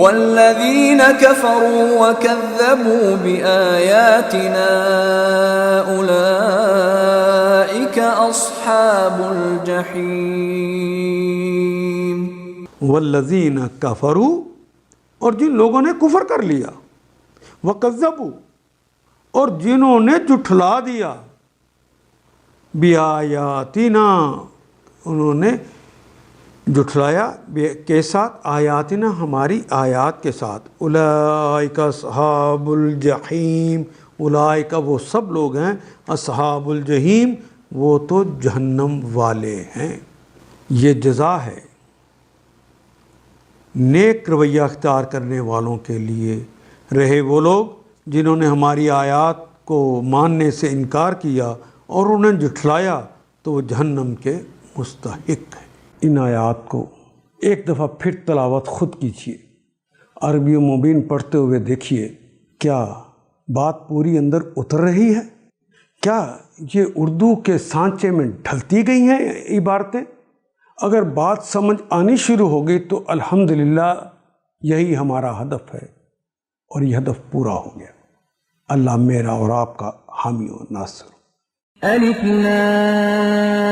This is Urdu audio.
والذین کفروا وکذبوا بآیاتنا اولئک اصحاب الجحیم۔ والذین کفروا، اور جن لوگوں نے کفر کر لیا، وکذبوا، اور جنہوں نے جھٹلا دیا، بآیاتنا، انہوں نے جھٹلایا کے ساتھ، آیاتنا، ہماری آیات کے ساتھ، اولئک اصحاب الجحیم، اولئک وہ سب لوگ ہیں، اصحاب الجحیم، وہ تو جہنم والے ہیں۔ یہ جزا ہے نیک رویہ اختیار کرنے والوں کے لیے۔ رہے وہ لوگ جنہوں نے ہماری آیات کو ماننے سے انکار کیا اور انہیں جھٹلایا، تو وہ جہنم کے مستحق ہیں۔ ان آیات کو ایک دفعہ پھر تلاوت خود کیجیے، عربی و مبین پڑھتے ہوئے دیکھیے، کیا بات پوری اندر اتر رہی ہے؟ کیا یہ اردو کے سانچے میں ڈھلتی گئی ہیں عبارتیں؟ اگر بات سمجھ آنی شروع ہو گئی تو الحمدللہ یہی ہمارا ہدف ہے، اور یہ ہدف پورا ہو گیا۔ اللہ میرا اور آپ کا حامی و ناصر۔ الف لام